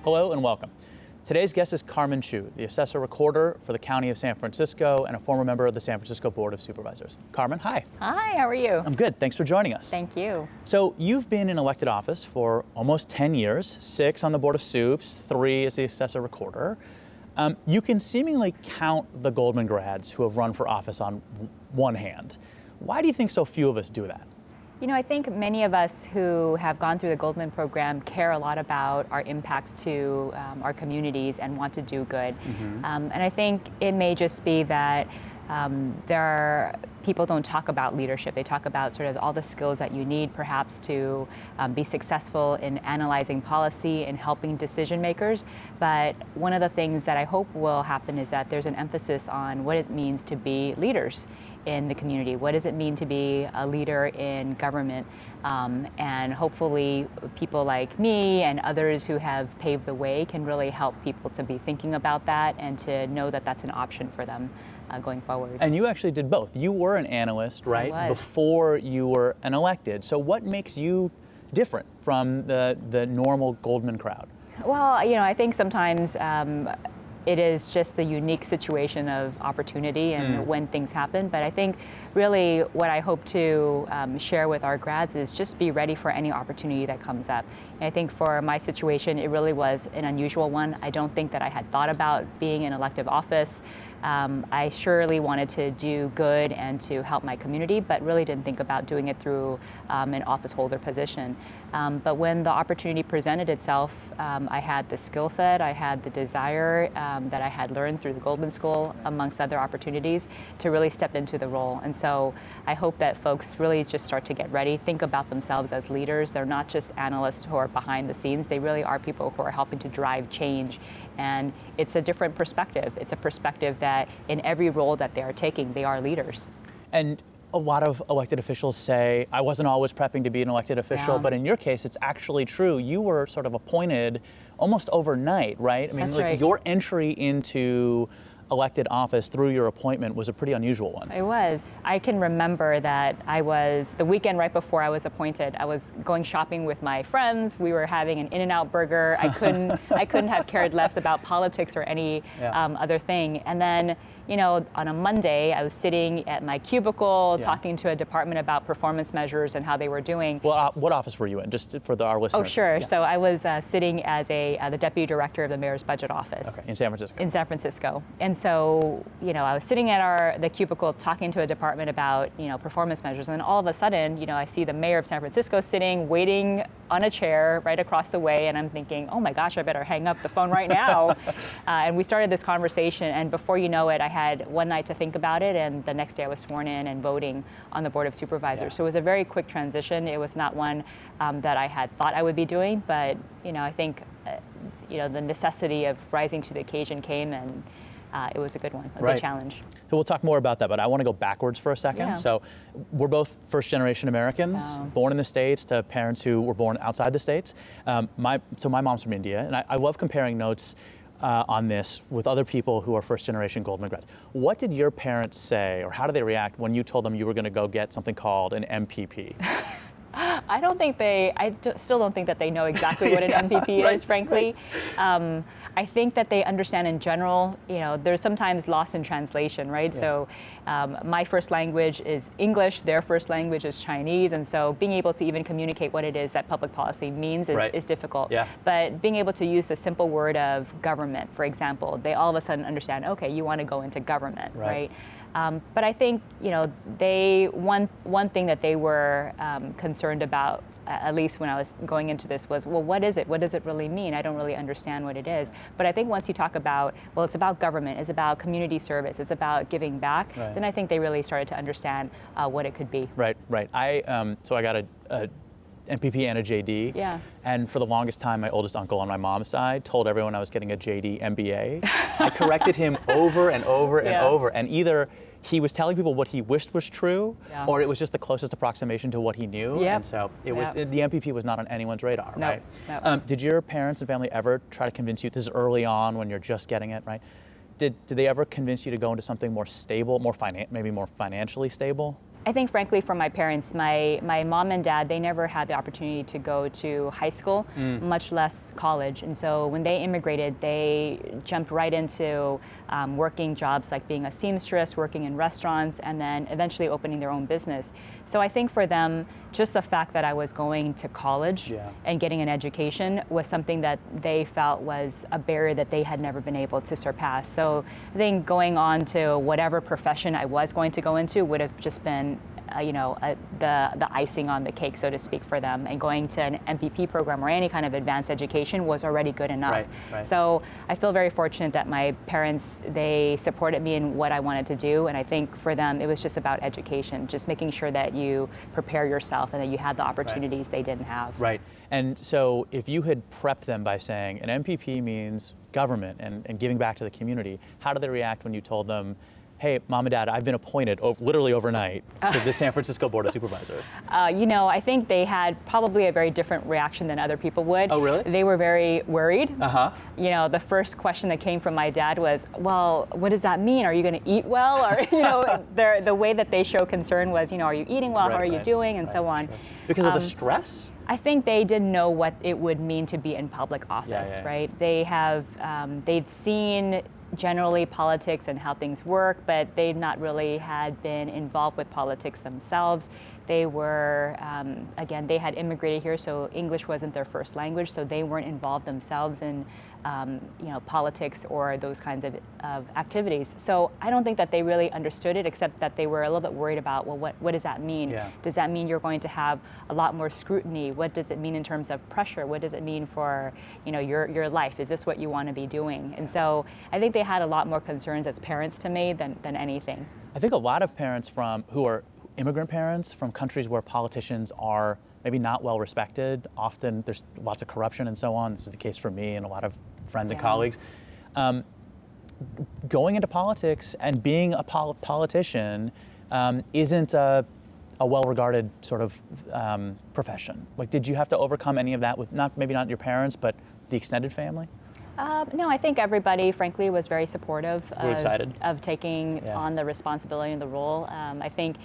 Hello and welcome. Today's guest is Carmen Chu, the assessor recorder for the County of San Francisco and a former member of the San Francisco Board of Supervisors. Carmen, hi. Hi, how are you? I'm good. Thanks for joining us. Thank you. So you've been in elected office for almost 10 years, 6 on the Board of Supes, 3 as the assessor recorder. You can seemingly count the Goldman grads who have run for office on one hand. Why do you think so few of us do that? You know, I think many of us who have gone through the Goldman program care a lot about our impacts to our communities and want to do good. And I think it may just be that people don't talk about leadership. They talk about sort of all the skills that you need perhaps to be successful in analyzing policy and helping decision makers. But one of the things that I hope will happen is that there's an emphasis on what it means to be leaders in the community. What does it mean to be a leader in government? And hopefully people like me and others who have paved the way can really help people to be thinking about that and to know that that's an option for them going forward. And you actually did both. You were an analyst, right, before you were an elected. So what makes you different from the normal Goldman crowd? Well, you know, I think sometimes it is just the unique situation of opportunity and when things happen. But I think really what I hope to share with our grads is just be ready for any opportunity that comes up. And I think for my situation, it really was an unusual one. I don't think that I had thought about being in elective office. I surely wanted to do good and to help my community, but really didn't think about doing it through an office holder position. But when the opportunity presented itself, I had the skill set, I had the desire that I had learned through the Goldman School, amongst other opportunities, to really step into the role. And so I hope that folks really just start to get ready, think about themselves as leaders. They're not just analysts who are behind the scenes. They really are people who are helping to drive change. And it's a different perspective. It's a perspective that in every role that they are taking, they are leaders. And a lot of elected officials say, I wasn't always prepping to be an elected official, but in your case, it's actually true. You were sort of appointed almost overnight, right? I mean, right. Your entry into elected office through your appointment was a pretty unusual one. It was. I can remember that the weekend right before I was appointed, I was going shopping with my friends. We were having an In-N-Out burger. I couldn't have cared less about politics or any other thing. And then, you know, on a Monday, I was sitting at my cubicle talking to a department about performance measures and how they were doing. Well, what office were you in, just for our listeners? Oh, sure. Yeah. So I was sitting as the deputy director of the mayor's budget office. Okay, in San Francisco. In San Francisco. And so, you know, I was sitting at the cubicle talking to a department about, you know, performance measures. And then all of a sudden, you know, I see the mayor of San Francisco sitting, waiting on a chair right across the way. And I'm thinking, oh my gosh, I better hang up the phone right now. And we started this conversation. And before you know it, I had one night to think about it, and the next day I was sworn in and voting on the Board of Supervisors. So it was a very quick transition. It was not one that I had thought I would be doing, but you know, I think you know, the necessity of rising to the occasion came, and it was a good one, a good challenge. So we'll talk more about that, but I want to go backwards for a second. Yeah. So we're both first-generation Americans, born in the States to parents who were born outside the States. So my mom's from India, and I love comparing notes on this with other people who are first-generation Goldman grads. What did your parents say, or how did they react when you told them you were going to go get something called an MPP? I still don't think that they know exactly what an MPP is, frankly. I think that they understand in general, you know, there's sometimes loss in translation, right? Yeah. So my first language is English, their first language is Chinese, and so being able to even communicate what it is that public policy means is difficult. Yeah. But being able to use the simple word of government, for example, they all of a sudden understand, okay, you want to go into government, right? But I think, you know, one thing that they were concerned about, at least when I was going into this, was, well, what is it? What does it really mean? I don't really understand what it is. But I think once you talk about, well, it's about government, it's about community service, it's about giving back, then I think they really started to understand what it could be. Right. So I got a MPP and a JD. Yeah. And for the longest time, my oldest uncle on my mom's side told everyone I was getting a JD MBA. I corrected him over and over and over. And either he was telling people what he wished was true, or it was just the closest approximation to what he knew. And so it was the MPP was not on anyone's radar, right? No. Did your parents and family ever try to convince you, this is early on when you're just getting it, right? Did they ever convince you to go into something more stable, maybe more financially stable? I think, frankly, for my parents, my mom and dad, they never had the opportunity to go to high school, much less college. And so when they immigrated, they jumped right into working jobs like being a seamstress, working in restaurants, and then eventually opening their own business. So I think for them, just the fact that I was going to college and getting an education was something that they felt was a barrier that they had never been able to surpass. So I think going on to whatever profession I was going to go into would have just been the icing on the cake, so to speak, for them. And going to an MPP program or any kind of advanced education was already good enough. Right. So I feel very fortunate that my parents, they supported me in what I wanted to do. And I think for them, it was just about education, just making sure that you prepare yourself and that you had the opportunities they didn't have. Right. And so if you had prepped them by saying an MPP means government and giving back to the community, how did they react when you told them, hey, Mom and Dad, I've been appointed literally overnight to the San Francisco Board of Supervisors? I think they had probably a very different reaction than other people would. Oh, really? They were very worried. Uh-huh. The first question that came from my dad was, well, what does that mean? Are you going to eat well? Or, the way that they show concern was, are you eating well? How are you doing? And so on. Sure. Because of the stress? I think they didn't know what it would mean to be in public office, right? They have, they've seen generally politics and how things work, but they've not really had been involved with politics themselves. They were, again, they had immigrated here, so English wasn't their first language, so they weren't involved themselves in politics or those kinds of activities. So I don't think that they really understood it, except that they were a little bit worried about, well, what does that mean? Yeah. Does that mean you're going to have a lot more scrutiny? What does it mean in terms of pressure? What does it mean for your life? Is this what you want to be doing? And so I think they had a lot more concerns as parents to me than anything. I think a lot of parents who are immigrant parents from countries where politicians are maybe not well respected, often there's lots of corruption and so on. This is the case for me and a lot of friends and colleagues. Going into politics and being a politician isn't a well-regarded sort of profession. Like, did you have to overcome any of that with maybe not your parents, but the extended family? No, I think everybody, frankly, was very supportive of taking on the responsibility and the role. I think,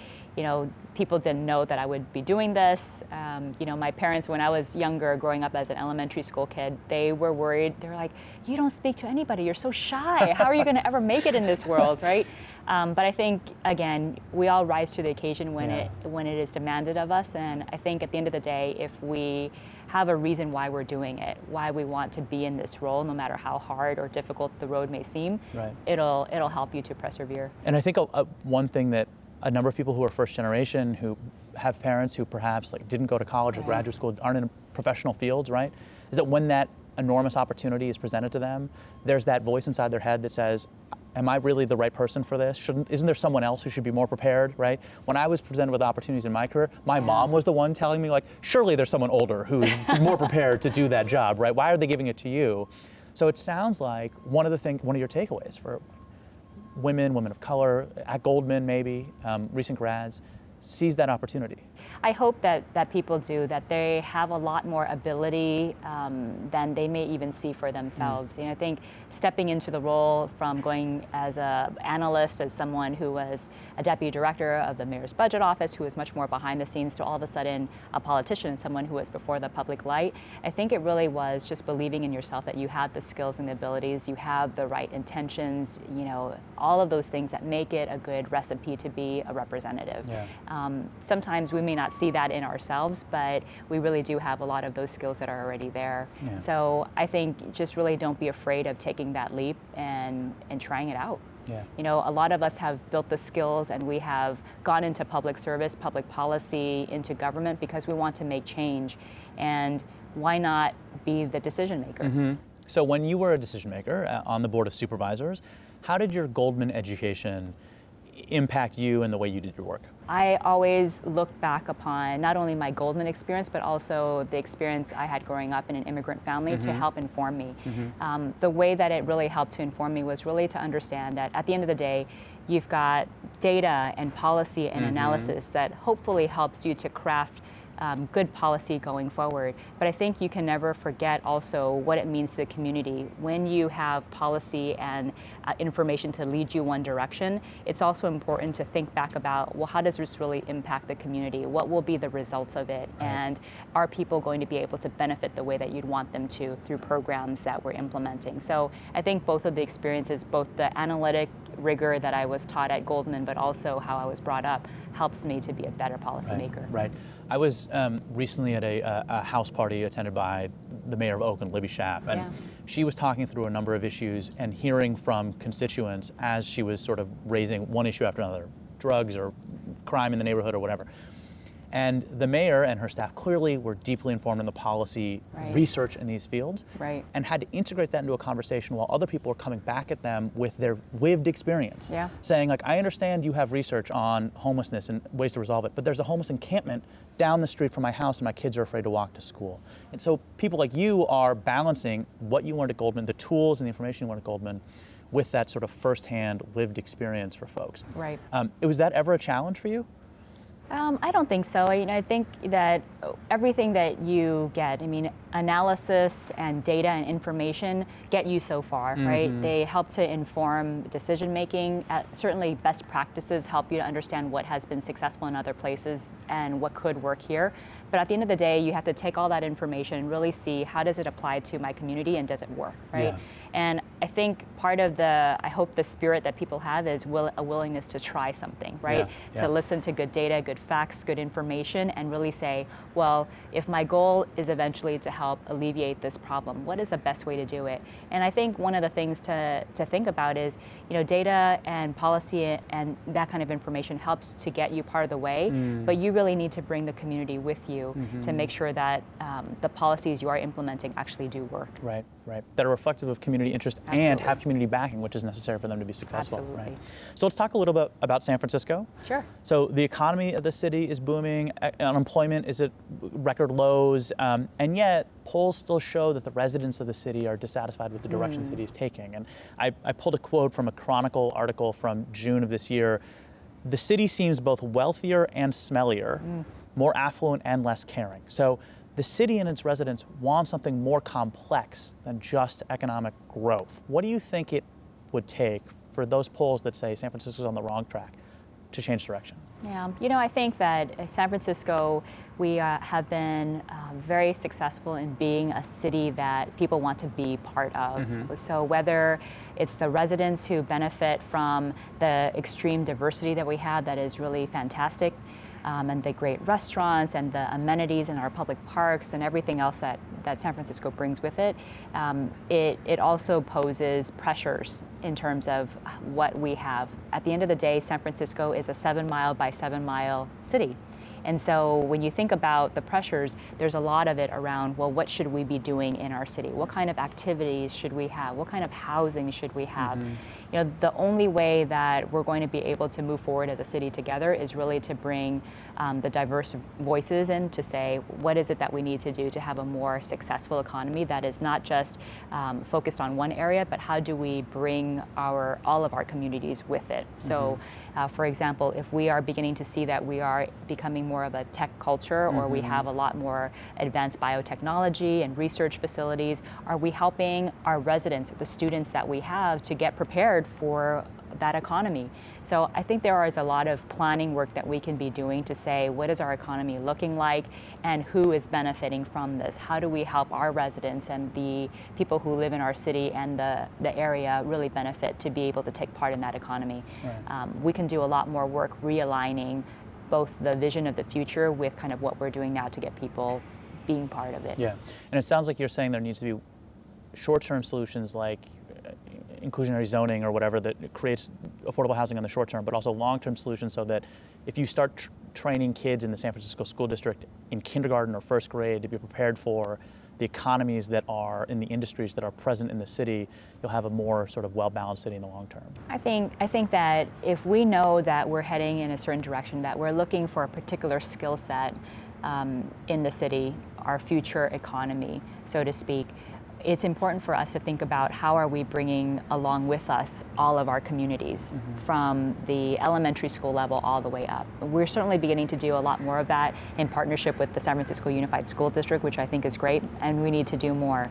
people didn't know that I would be doing this. My parents, when I was younger, growing up as an elementary school kid, they were worried. They were like, you don't speak to anybody. You're so shy. How are you going to ever make it in this world, right? But I think, again, we all rise to the occasion when it is demanded of us. And I think at the end of the day, if we have a reason why we're doing it, why we want to be in this role, no matter how hard or difficult the road may seem, it'll help you to persevere. And I think one thing that a number of people who are first generation, who have parents who perhaps didn't go to college or graduate school, aren't in professional fields, right? Is that when that enormous opportunity is presented to them, there's that voice inside their head that says, am I really the right person for this? Isn't there someone else who should be more prepared, right? When I was presented with opportunities in my career, my mom was the one telling me, surely there's someone older who's more prepared to do that job, right? Why are they giving it to you? So it sounds like one of your takeaways for women of color, at Goldman maybe, recent grads, seize that opportunity. I hope that people do, that they have a lot more ability than they may even see for themselves. I think stepping into the role from going as an analyst, as someone who was a deputy director of the mayor's budget office, who was much more behind the scenes, to all of a sudden a politician, someone who was before the public light, I think it really was just believing in yourself, that you have the skills and the abilities, you have the right intentions, all of those things that make it a good recipe to be a representative. Sometimes we may not see that in ourselves, but we really do have a lot of those skills that are already there. So I think just really don't be afraid of taking that leap and trying it out. A lot of us have built the skills and we have gone into public service, public policy, into government because we want to make change. And why not be the decision maker? So when you were a decision maker on the Board of Supervisors, how did your Goldman education impact you and the way you did your work? I always look back upon not only my Goldman experience, but also the experience I had growing up in an immigrant family to help inform me. The way that it really helped to inform me was really to understand that at the end of the day, you've got data and policy and analysis that hopefully helps you to craft good policy going forward. But I think you can never forget also what it means to the community. When you have policy and information to lead you one direction, it's also important to think back about, well, how does this really impact the community? What will be the results of it? Right. And are people going to be able to benefit the way that you'd want them to through programs that we're implementing? So I think both of the experiences, both the analytic rigor that I was taught at Goldman, but also how I was brought up, helps me to be a better policymaker. Right. I was recently at a house party attended by the mayor of Oakland, Libby Schaaf, and she was talking through a number of issues and hearing from constituents as she was sort of raising one issue after another, drugs or crime in the neighborhood or whatever. And the mayor and her staff clearly were deeply informed in the policy research in these fields, and had to integrate that into a conversation while other people were coming back at them with their lived experience, saying like, I understand you have research on homelessness and ways to resolve it, but there's a homeless encampment down the street from my house and my kids are afraid to walk to school. And so people like you are balancing what you learned at Goldman, the tools and the information you learned at Goldman, with that sort of firsthand lived experience for folks. Right. Was that ever a challenge for you? I don't think so. I think that everything that you get, analysis and data and information get you so far, right? They help to inform decision making. Certainly best practices help you to understand what has been successful in other places and what could work here. But at the end of the day, you have to take all that information and really see, how does it apply to my community and does it work, right? And I think part of I hope the spirit that people have is a willingness to try something, right? To listen to good data, good facts, good information, and really say, well, if my goal is eventually to help alleviate this problem, what is the best way to do it? And I think one of the things to think about is, data and policy and that kind of information helps to get you part of the way, but you really need to bring the community with you to make sure that the policies you are implementing actually do work. Right. That are reflective of community interest and have community backing, which is necessary for them to be successful. Absolutely. Right. So let's talk a little bit about San Francisco. Sure. So the economy of the city is booming, unemployment is at record lows, and yet polls still show that the residents of the city are dissatisfied with the direction the city is taking. And I pulled a quote from a Chronicle article from June of this year. The city seems both wealthier and smellier, more affluent and less caring. So the city and its residents want something more complex than just economic growth. What do you think it would take for those polls that say San Francisco's on the wrong track to change direction? Yeah, I think that San Francisco, we have been very successful in being a city that people want to be part of. So whether it's the residents who benefit from the extreme diversity that we have, that is really fantastic, and the great restaurants and the amenities in our public parks and everything else that San Francisco brings with it, it also poses pressures in terms of what we have. At the end of the day, San Francisco is a 7-mile by 7-mile city. And so when you think about the pressures, there's a lot of it around, well, what should we be doing in our city? What kind of activities should we have? What kind of housing should we have? The only way that we're going to be able to move forward as a city together is really to bring the diverse voices in to say, what is it that we need to do to have a more successful economy that is not just focused on one area, but how do we bring all of our communities with it? So, for example, if we are beginning to see that we are becoming more of a tech culture, or we have a lot more advanced biotechnology and research facilities, are we helping our residents, the students that we have, to get prepared for that economy? So I think there is a lot of planning work that we can be doing to say, what is our economy looking like and who is benefiting from this? How do we help our residents and the people who live in our city and the area really benefit to be able to take part in that economy? We can do a lot more work realigning both the vision of the future with kind of what we're doing now to get people being part of it. Yeah, and it sounds like you're saying there needs to be short-term solutions like inclusionary zoning or whatever that creates affordable housing on the short term, but also long-term solutions so that if you start training kids in the San Francisco school district in kindergarten or first grade to be prepared for the economies that are in the industries that are present in the city, you'll have a more sort of well-balanced city in the long term. I think that if we know that we're heading in a certain direction, that we're looking for a particular skill set in the city, our future economy, so to speak, it's important for us to think about how are we bringing along with us all of our communities from the elementary school level all the way up. We're certainly beginning to do a lot more of that in partnership with the San Francisco Unified School District, which I think is great, and we need to do more.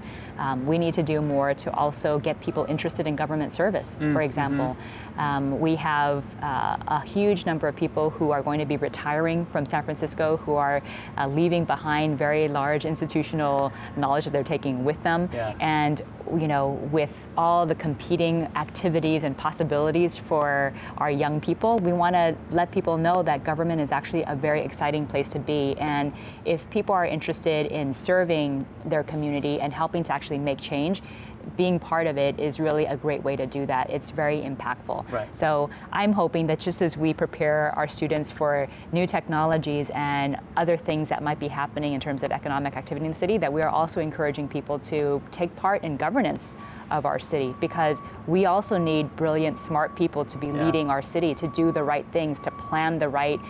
We need to do more to also get people interested in government service, for example. We have a huge number of people who are going to be retiring from San Francisco, who are leaving behind very large institutional knowledge that they're taking with them. And with all the competing activities and possibilities for our young people, we want to let people know that government is actually a very exciting place to be. And if people are interested in serving their community and helping to actually make change, being part of it is really a great way to do that. It's very impactful. So I'm hoping that just as we prepare our students for new technologies and other things that might be happening in terms of economic activity in the city, that we are also encouraging people to take part in governance of our city, because we also need brilliant, smart people to be leading our city, to do the right things, to plan the right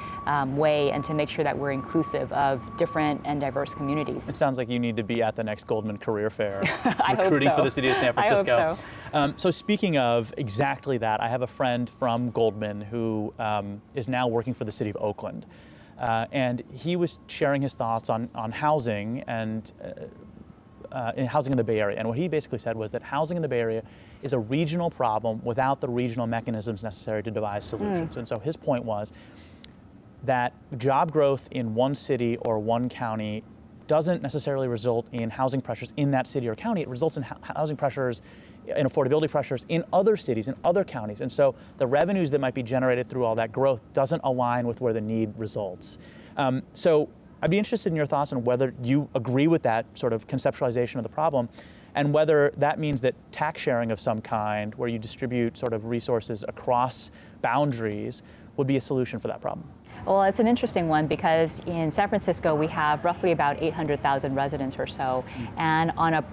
way, and to make sure that we're inclusive of different and diverse communities. It sounds like you need to be at the next Goldman Career Fair, I recruiting hope so. for the city of San Francisco. I hope so speaking of exactly that, I have a friend from Goldman who is now working for the city of Oakland. And he was sharing his thoughts on housing and in housing in the Bay Area. And what he basically said was that housing in the Bay Area is a regional problem without the regional mechanisms necessary to devise solutions. And so his point was that job growth in one city or one county doesn't necessarily result in housing pressures in that city or county. It results in housing pressures and affordability pressures in other cities, in other counties. And so the revenues that might be generated through all that growth doesn't align with where the need results. So I'd be interested in your thoughts on whether you agree with that sort of conceptualization of the problem, and whether that means that tax sharing of some kind, where you distribute sort of resources across boundaries, would be a solution for that problem. Well, it's an interesting one, because in San Francisco we have roughly about 800,000 residents or so, and on a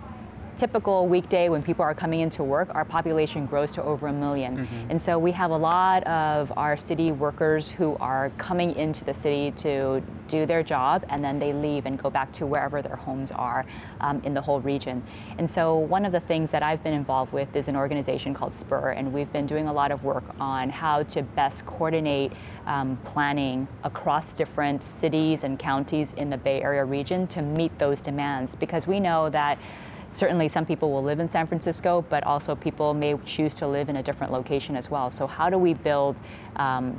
typical weekday when people are coming into work, our population grows to over 1 million. And so we have a lot of our city workers who are coming into the city to do their job, and then they leave and go back to wherever their homes are in the whole region. And so one of the things that I've been involved with is an organization called SPUR, and we've been doing a lot of work on how to best coordinate planning across different cities and counties in the Bay Area region to meet those demands, because we know that certainly some people will live in San Francisco, but also people may choose to live in a different location as well. So how do we build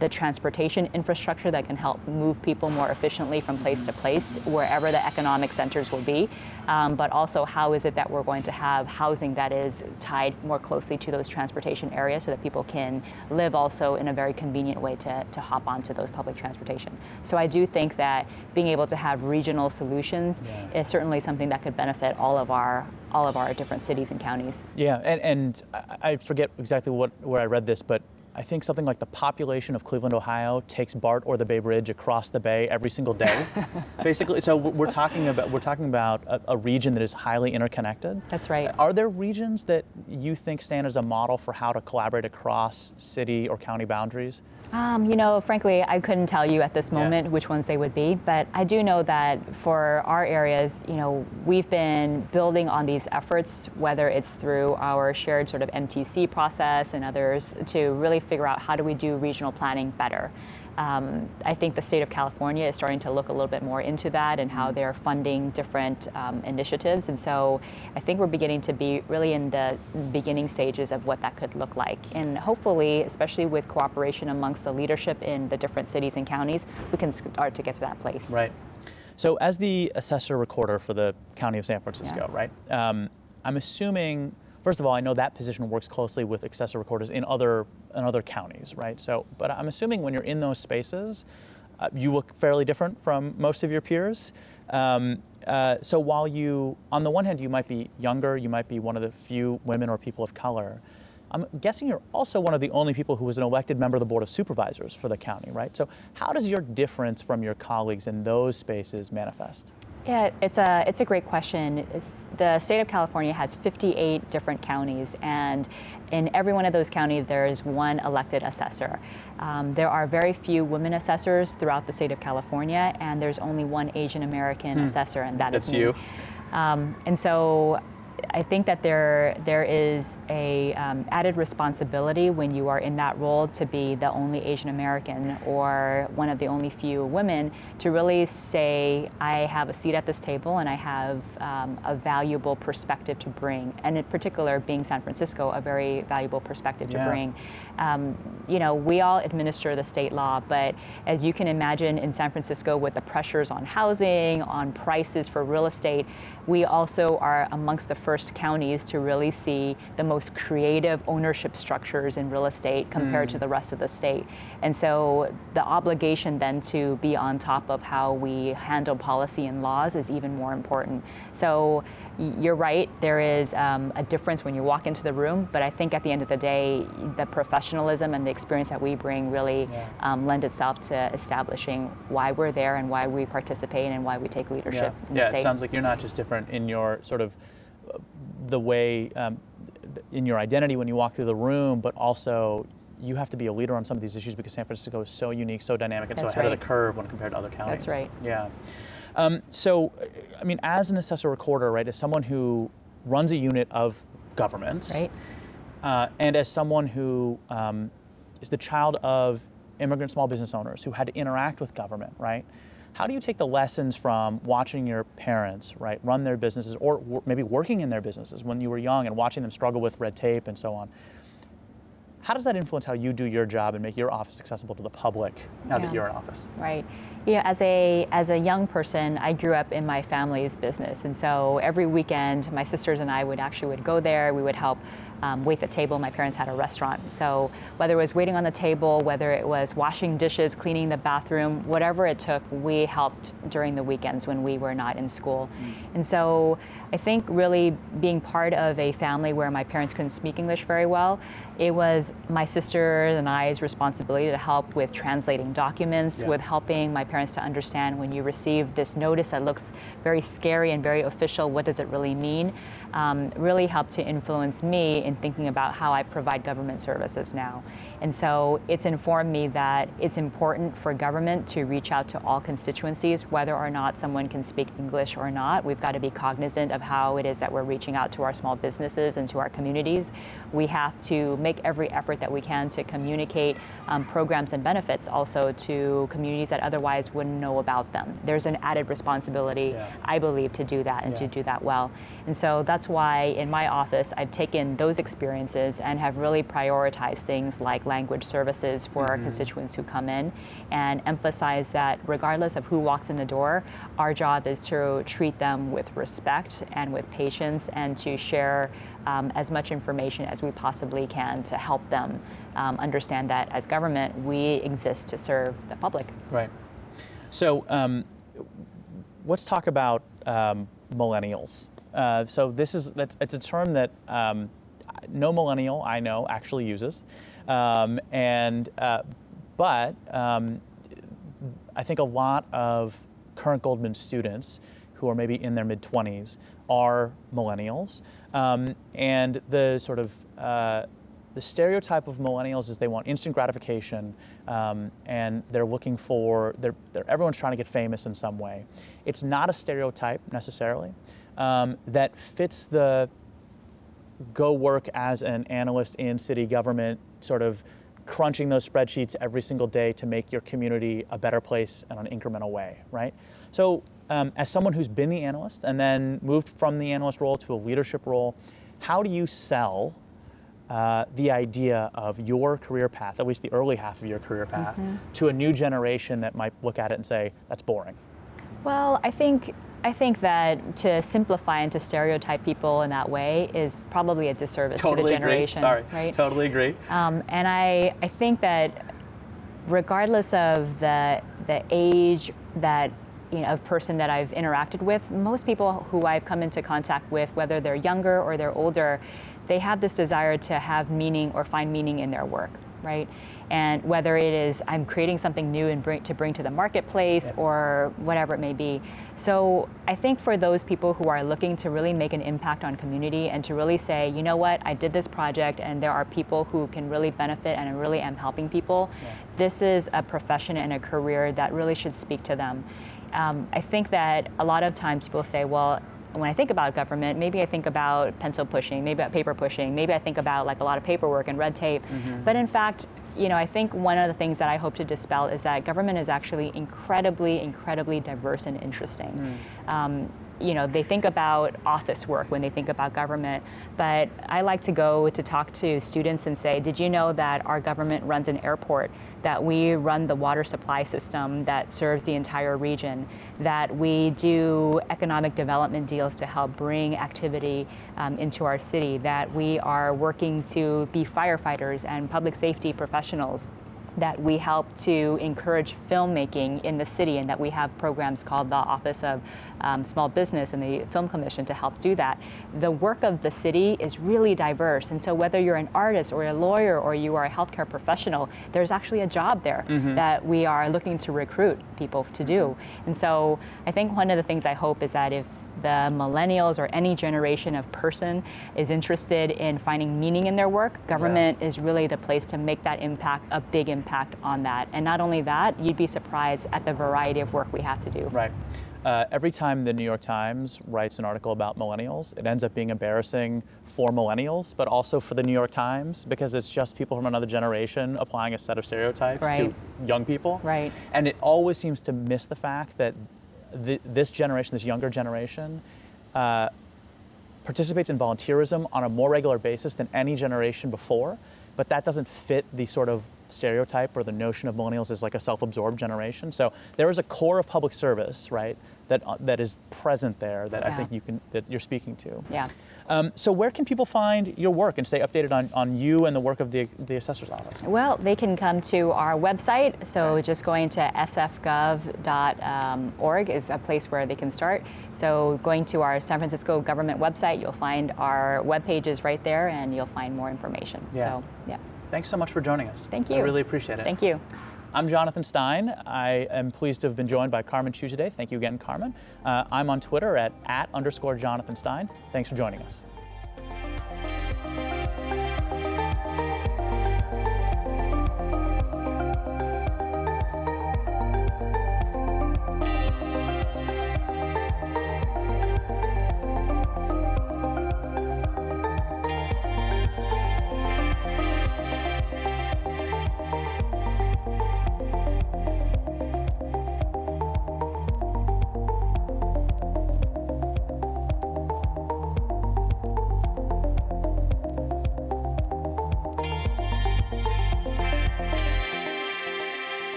the transportation infrastructure that can help move people more efficiently from place to place, wherever the economic centers will be? But also, how is it that we're going to have housing that is tied more closely to those transportation areas, so that people can live also in a very convenient way to hop onto those public transportation? So I do think that being able to have regional solutions is certainly something that could benefit all of our different cities and counties. Yeah, and I forget exactly where I read this, but I think something like the population of Cleveland, Ohio takes BART or the Bay Bridge across the Bay every single day, basically. So we're talking about a region that is highly interconnected. That's right. Are there regions that you think stand as a model for how to collaborate across city or county boundaries? Frankly, I couldn't tell you at this moment which ones they would be, but I do know that for our areas, we've been building on these efforts, whether it's through our shared sort of MTC process and others, to really figure out how do we do regional planning better. I think the state of California is starting to look a little bit more into that and how they're funding different initiatives. And so I think we're beginning to be really in the beginning stages of what that could look like. And hopefully, especially with cooperation amongst the leadership in the different cities and counties, we can start to get to that place. Right. So as the assessor recorder for the county of San Francisco, right, I'm assuming, first of all, I know that position works closely with assessor recorders in other counties, right? So, but I'm assuming when you're in those spaces, you look fairly different from most of your peers. So while you, on the one hand, you might be younger, you might be one of the few women or people of color, I'm guessing you're also one of the only people who was an elected member of the Board of Supervisors for the county, right? So how does your difference from your colleagues in those spaces manifest? Yeah, it's a great question. The state of California has 58 different counties, and in every one of those counties there is one elected assessor. There are very few women assessors throughout the state of California, and there's only one Asian American assessor, and that's me. You. And so I think that there is a added responsibility when you are in that role to be the only Asian American or one of the only few women to really say, I have a seat at this table and I have a valuable perspective to bring, and in particular, being San Francisco, a very valuable perspective to bring. We all administer the state law, but as you can imagine in San Francisco with the pressures on housing, on prices for real estate, we also are amongst the first counties to really see the most creative ownership structures in real estate compared to the rest of the state. And so the obligation then to be on top of how we handle policy and laws is even more important. So you're right, there is a difference when you walk into the room, but I think at the end of the day, the professionalism and the experience that we bring really lend itself to establishing why we're there and why we participate and why we take leadership in the state. It sounds like you're not just different in your sort of the way, in your identity when you walk through the room, but also you have to be a leader on some of these issues because San Francisco is so unique, so dynamic, and so ahead of the curve when compared to other counties. That's right. Yeah. So, I mean, as an assessor recorder, right, as someone who runs a unit of government, right, and as someone who is the child of immigrant small business owners who had to interact with government, right? How do you take the lessons from watching your parents, right, run their businesses, or maybe working in their businesses when you were young and watching them struggle with red tape and so on? How does that influence how you do your job and make your office accessible to the public now that you're in office? Right. Yeah, as a young person, I grew up in my family's business, and so every weekend, my sisters and I would go there. We would help wait the table. My parents had a restaurant, so whether it was waiting on the table, whether it was washing dishes, cleaning the bathroom, whatever it took, we helped during the weekends when we were not in school. And so I think really being part of a family where my parents couldn't speak English very well, it was my sister and I's responsibility to help with translating documents, with helping my parents to understand when you receive this notice that looks very scary and very official, what does it really mean? Really helped to influence me in thinking about how I provide government services now. And so it's informed me that it's important for government to reach out to all constituencies, whether or not someone can speak English or not. We've got to be cognizant of how it is that we're reaching out to our small businesses and to our communities. We have to make every effort that we can to communicate programs and benefits also to communities that otherwise wouldn't know about them. There's an added responsibility, I believe, to do that and to do that well. And so that's why in my office, I've taken those experiences and have really prioritized things like language services for our constituents who come in, and emphasize that regardless of who walks in the door, our job is to treat them with respect and with patience, and to share as much information as we possibly can to help them understand that as government, we exist to serve the public. Right. So let's talk about millennials. So it's a term that no millennial I know actually uses, but I think a lot of current Goldman students who are maybe in their mid-20s are millennials, and the sort of the stereotype of millennials is they want instant gratification, and they're looking for everyone's trying to get famous in some way. It's not a stereotype necessarily that fits the go work as an analyst in city government, sort of crunching those spreadsheets every single day to make your community a better place in an incremental way, right? So as someone who's been the analyst and then moved from the analyst role to a leadership role, how do you sell the idea of your career path, at least the early half of your career path, to a new generation that might look at it and say, that's boring? Well, I think that to simplify and to stereotype people in that way is probably a disservice to the generation. Right? Totally agree. And I think that regardless of the age that of person that I've interacted with, most people who I've come into contact with, whether they're younger or they're older, they have this desire to have meaning or find meaning in their work, right? And whether it is I'm creating something new and bring to the marketplace or whatever it may be. So I think for those people who are looking to really make an impact on community and to really say, you know what, I did this project and there are people who can really benefit and I really am helping people, this is a profession and a career that really should speak to them. I think that a lot of times people say, well, when I think about government, maybe I think about pencil pushing, maybe about paper pushing, maybe I think about like a lot of paperwork and red tape. But in fact, I think one of the things that I hope to dispel is that government is actually incredibly, incredibly diverse and interesting. They think about office work when they think about government, but I like to go to talk to students and say, did you know that our government runs an airport, that we run the water supply system that serves the entire region, that we do economic development deals to help bring activity into our city, that we are working to be firefighters and public safety professionals, that we help to encourage filmmaking in the city, and that we have programs called the Office of Small Business and the Film Commission to help do that. The work of the city is really diverse, and so whether you're an artist or a lawyer or you are a healthcare professional, there's actually a job there that we are looking to recruit people to do. And so I think one of the things I hope is that if the millennials or any generation of person is interested in finding meaning in their work, government is really the place to make that impact, a big impact on that. And not only that, you'd be surprised at the variety of work we have to do. Right. Every time the New York Times writes an article about millennials, it ends up being embarrassing for millennials, but also for the New York Times, because it's just people from another generation applying a set of stereotypes to young people. Right. And it always seems to miss the fact that this generation, this younger generation, participates in volunteerism on a more regular basis than any generation before, but that doesn't fit the sort of stereotype or the notion of millennials as like a self-absorbed generation. So there is a core of public service, right, that is present there that I think that you're speaking to. Yeah. So where can people find your work and stay updated on you and the work of the assessor's office? Well, they can come to our website. So just going to sfgov.org is a place where they can start. So going to our San Francisco government website, you'll find our web pages right there, and you'll find more information. Yeah. So, yeah. Thanks so much for joining us. Thank you. I really appreciate it. Thank you. I'm Jonathan Stein. I am pleased to have been joined by Carmen Chu today. Thank you again, Carmen. I'm on Twitter at @_Jonathan Stein. Thanks for joining us.